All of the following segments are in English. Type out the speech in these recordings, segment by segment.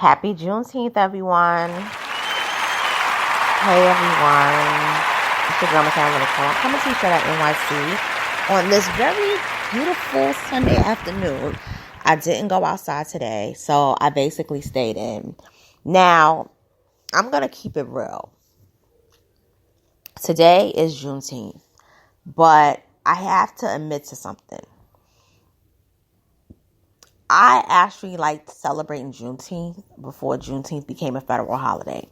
Happy Juneteenth, everyone. Hey, everyone. It's your girl, I'm coming to you straight out NYC on this very beautiful Sunday afternoon. I didn't go outside today, so I basically stayed in. Now, I'm going to keep it real. Today is Juneteenth, but I have to admit to something. I actually liked celebrating Juneteenth before Juneteenth became a federal holiday.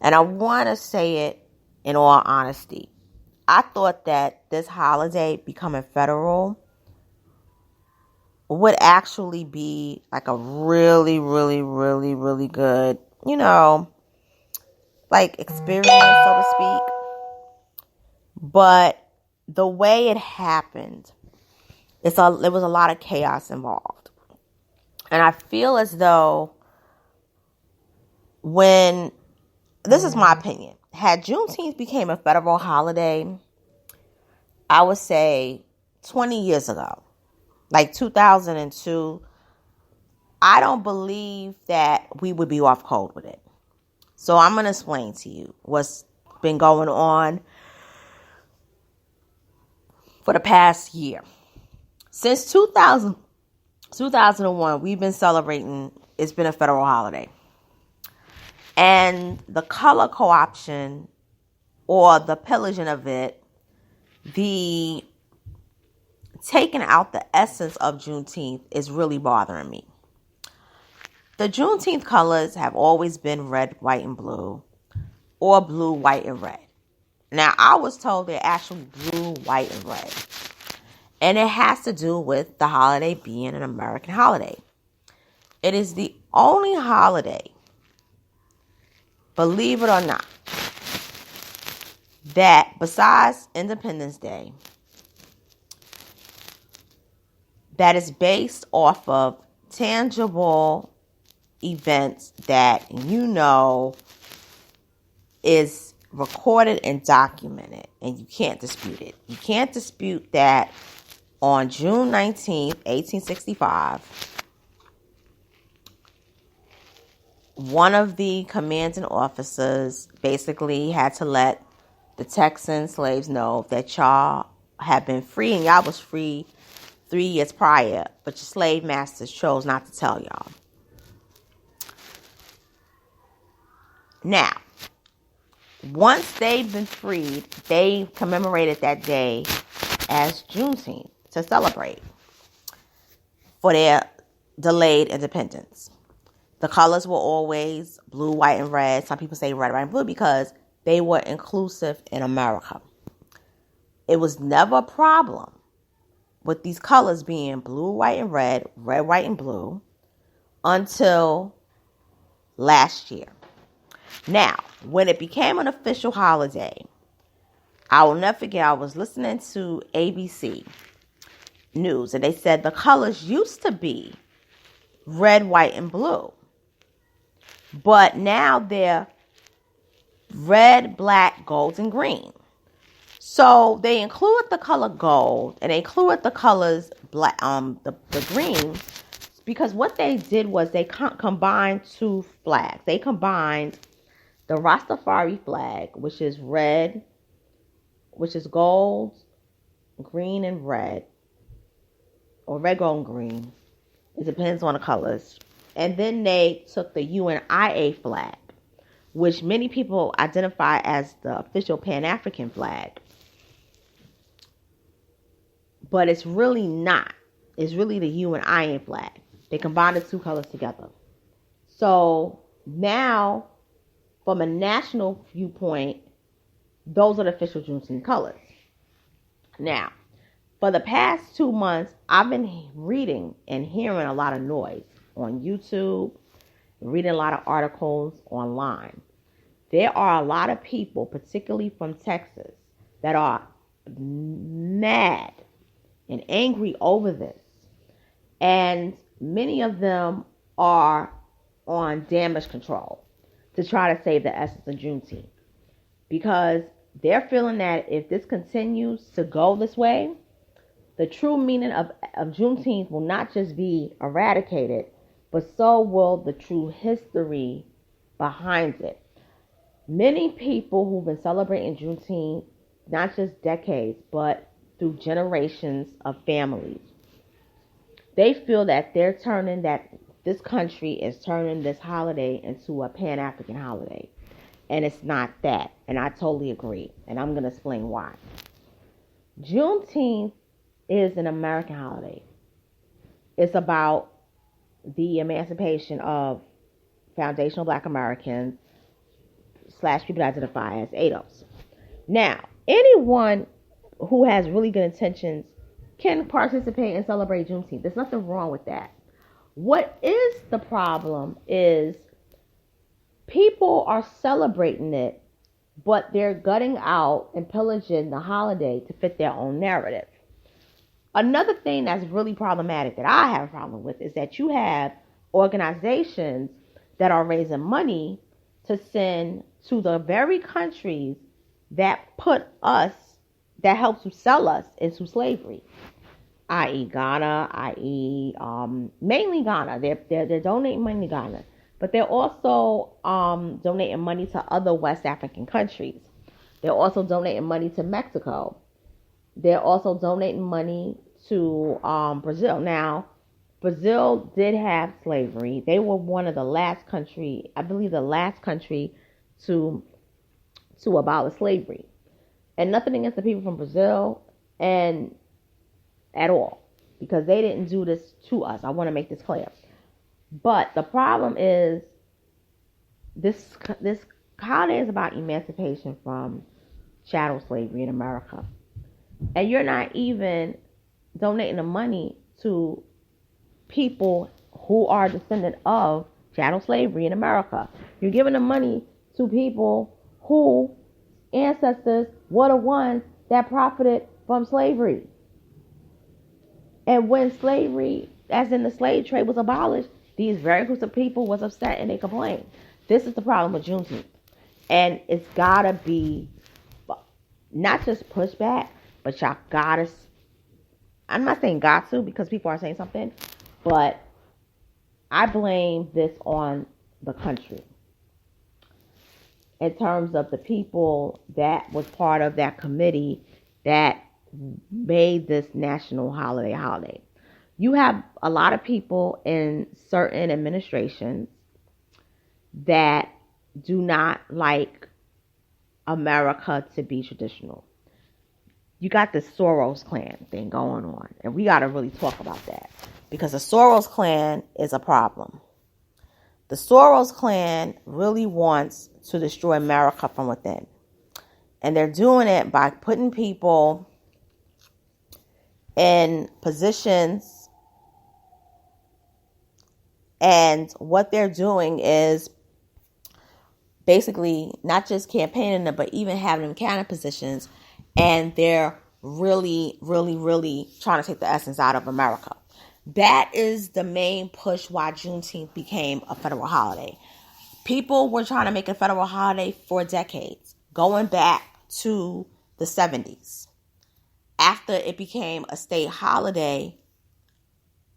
And I want to say it in all honesty. I thought that this holiday becoming federal would actually be like a really, really, really, really good, experience, so to speak. But the way it happened, there was a lot of chaos involved. And I feel as though this is my opinion, had Juneteenth became a federal holiday, I would say 20 years ago, like 2002, I don't believe that we would be off code with it. So I'm going to explain to you what's been going on for the past year. Since 2001, we've been celebrating, it's been a federal holiday. And the color co-option or the pillaging of it, the taking out the essence of Juneteenth is really bothering me. The Juneteenth colors have always been red, white, and blue, or blue, white, and red. Now, I was told they're actually blue, white, and red. And it has to do with the holiday being an American holiday. It is the only holiday, believe it or not, that besides Independence Day, that is based off of tangible events that is recorded and documented, and you can't dispute it. You can't dispute that on June 19th, 1865, one of the commanding officers basically had to let the Texan slaves know that y'all had been free, and y'all was free 3 years prior, but your slave masters chose not to tell y'all. Now, once they've been freed, they commemorated that day as Juneteenth to celebrate for their delayed independence. The colors were always blue, white, and red. Some people say red, white, and blue because they were inclusive in America. It was never a problem with these colors being blue, white, and red, white, and blue until last year. Now, when it became an official holiday, I will never forget, I was listening to ABC News, and they said the colors used to be red, white, and blue. But now they're red, black, gold, and green. So they included the color gold, and they included the colors black, the green, because what they did was they combined two flags. They combined the Rastafari flag, which is red, which is gold, green, and red, or red, gold, and green. It depends on the colors. And then they took the UNIA flag, which many people identify as the official Pan-African flag. But it's really not. It's really the UNIA flag. They combined the two colors together. So now, from a national viewpoint, those are the official Juneteenth colors. Now, for the past 2 months, I've been reading and hearing a lot of noise on YouTube, reading a lot of articles online. There are a lot of people, particularly from Texas, that are mad and angry over this. And many of them are on damage control to try to save the essence of Juneteenth. Because they're feeling that if this continues to go this way, the true meaning of Juneteenth will not just be eradicated, but so will the true history behind it. Many people who've been celebrating Juneteenth, not just decades, but through generations of families, they feel that this country is turning this holiday into a Pan-African holiday. And it's not that. And I totally agree. And I'm going to explain why. Juneteenth is an American holiday. It's about the emancipation of foundational Black Americans / people that identify as ADOS. Now, anyone who has really good intentions can participate and celebrate Juneteenth. There's nothing wrong with that. What is the problem is people are celebrating it, but they're gutting out and pillaging the holiday to fit their own narrative. Another thing that's really problematic that I have a problem with is that you have organizations that are raising money to send to the very countries that helps to sell us into slavery, i.e. Ghana, i.e. Mainly Ghana. They're donating money to Ghana, but they're also donating money to other West African countries. They're also donating money to Mexico. They're also donating money to Brazil. Now, Brazil did have slavery. They were one of the last country, I believe the last country to abolish slavery. And nothing against the people from Brazil and at all, because they didn't do this to us. I want to make this clear. But the problem is this holiday is about emancipation from chattel slavery in America. And you're not even donating the money to people who are descendant of chattel slavery in America. You're giving the money to people who ancestors were the ones that profited from slavery. And when slavery, as in the slave trade, was abolished, these very groups of people was upset and they complained. This is the problem with Juneteenth. And it's gotta be not just pushback, but y'all gotta, I'm not saying got to because people are saying something, but I blame this on the country in terms of the people that was part of that committee that made this national holiday. You have a lot of people in certain administrations that do not like America to be traditional. You got the Soros clan thing going on, and we got to really talk about that because the Soros clan is a problem. The Soros clan really wants to destroy America from within, and they're doing it by putting people in positions, and what they're doing is basically not just campaigning them, but even having them cabinet positions, and they're really, really, really trying to take the essence out of America. That is the main push why Juneteenth became a federal holiday. People were trying to make a federal holiday for decades, going back to the 70s, after it became a state holiday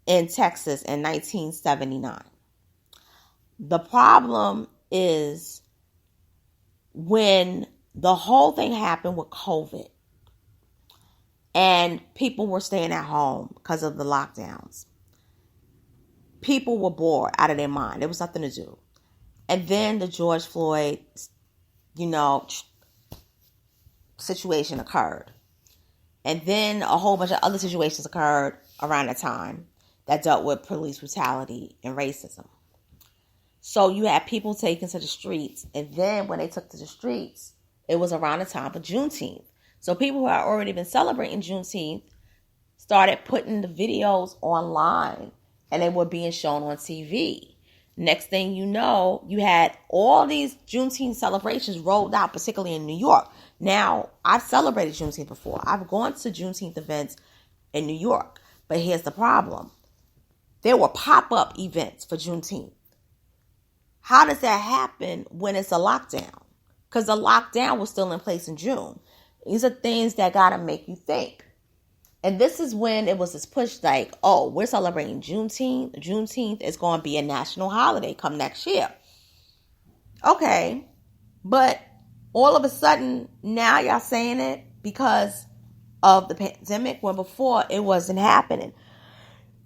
in Texas in 1979. The problem is when the whole thing happened with COVID and people were staying at home because of the lockdowns. People were bored out of their mind. There was nothing to do. And then the George Floyd, situation occurred. And then a whole bunch of other situations occurred around the time that dealt with police brutality and racism. So you had people taken to the streets. And then when they took to the streets, it was around the time of Juneteenth. So people who had already been celebrating Juneteenth started putting the videos online, and they were being shown on TV. Next thing you know, you had all these Juneteenth celebrations rolled out, particularly in New York. Now, I've celebrated Juneteenth before. I've gone to Juneteenth events in New York. But here's the problem. There were pop-up events for Juneteenth. How does that happen when it's a lockdown? Because the lockdown was still in place in June. These are things that got to make you think. And this is when it was this push like, oh, we're celebrating Juneteenth. Juneteenth is going to be a national holiday come next year. Okay. But all of a sudden, now y'all saying it because of the pandemic, when before it wasn't happening.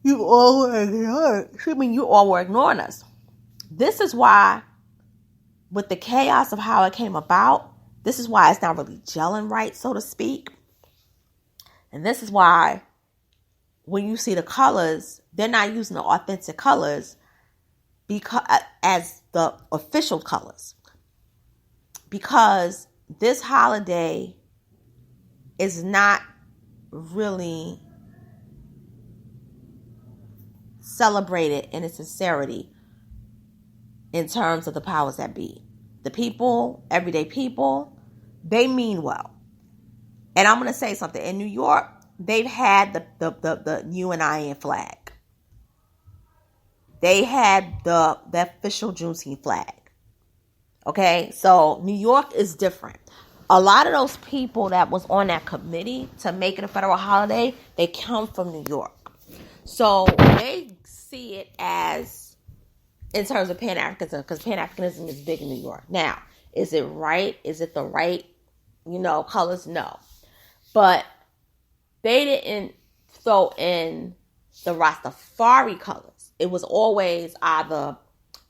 You all were ignoring us. This is why, with the chaos of how it came about, this is why it's not really gelling right, so to speak. And this is why when you see the colors, they're not using the authentic colors because as the official colors. Because this holiday is not really celebrated in its sincerity in terms of the powers that be. The people, everyday people, they mean well. And I'm going to say something. In New York, they've had the UNIN flag. They had the official Juneteenth flag. Okay, so New York is different. A lot of those people that was on that committee to make it a federal holiday, they come from New York. So they see it as, in terms of Pan-Africanism, because Pan-Africanism is big in New York. Now, is it right? Is it the right, colors? No. But they didn't throw in the Rastafari colors. It was always either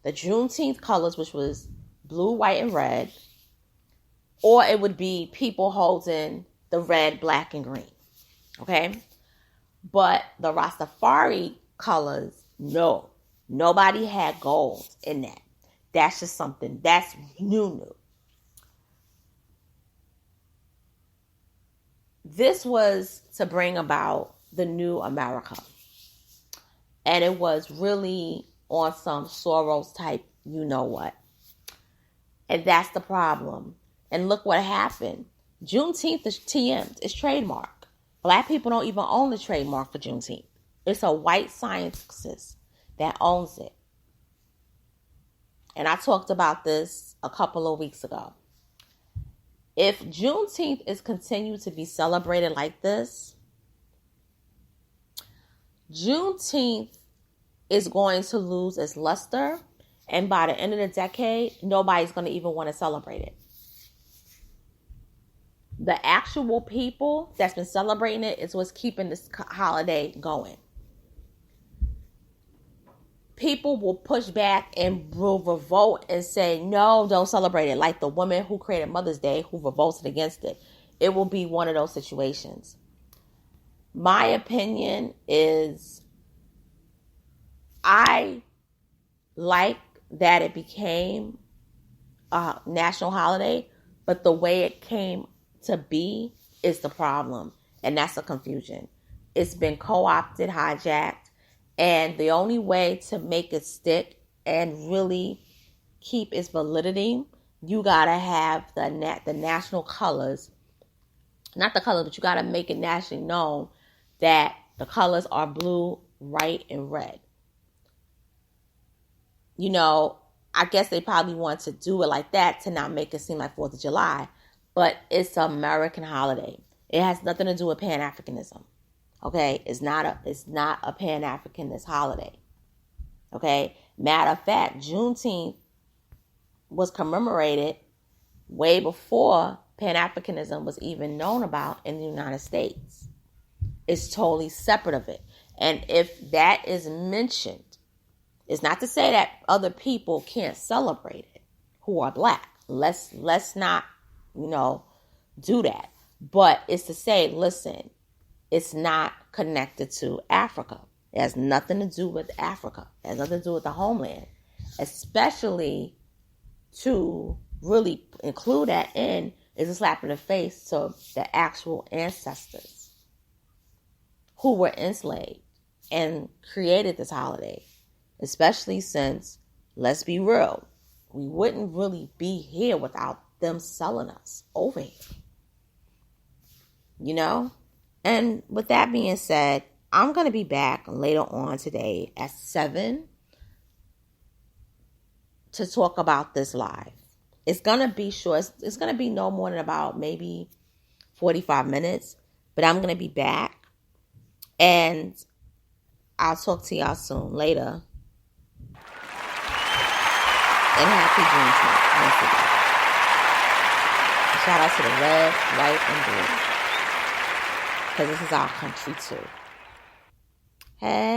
the Juneteenth colors, which was blue, white, and red, or it would be people holding the red, black, and green. Okay? But the Rastafari colors, no. Nobody had gold in that. That's just something that's new. This was to bring about the new America. And it was really on some Soros type, you know what. And that's the problem. And look what happened. Juneteenth is TM'd. It's trademark. Black people don't even own the trademark for Juneteenth. It's a white scientist that owns it. And I talked about this a couple of weeks ago. If Juneteenth is continued to be celebrated like this, Juneteenth is going to lose its luster. And by the end of the decade, nobody's going to even want to celebrate it. The actual people that's been celebrating it is what's keeping this holiday going. People will push back and will revolt and say, no, don't celebrate it. Like the woman who created Mother's Day who revolted against it. It will be one of those situations. My opinion is I like that it became a national holiday, but the way it came to be is the problem. And that's the confusion. It's been co-opted, hijacked. And the only way to make it stick and really keep its validity, you got to have the national colors. Not the colors, but you got to make it nationally known that the colors are blue, white, and red. I guess they probably want to do it like that to not make it seem like 4th of July. But it's an American holiday. It has nothing to do with Pan-Africanism. Okay, it's not a Pan-Africanist holiday. Okay, matter of fact, Juneteenth was commemorated way before Pan-Africanism was even known about in the United States. It's totally separate of it. And if that is mentioned, it's not to say that other people can't celebrate it who are black. Let's not, do that. But it's to say, listen, it's not connected to Africa. It has nothing to do with Africa. It has nothing to do with the homeland. Especially to really include that in is a slap in the face to the actual ancestors who were enslaved and created this holiday. Especially since, let's be real, we wouldn't really be here without them selling us over here. And with that being said, I'm going to be back later on today at 7 to talk about this live. It's going to be short. It's going to be no more than about maybe 45 minutes. But I'm going to be back And I'll talk to y'all soon. Later. And happy Juneteenth once again. Shout out to the red, white, and blue. Because this is our country too. Hey.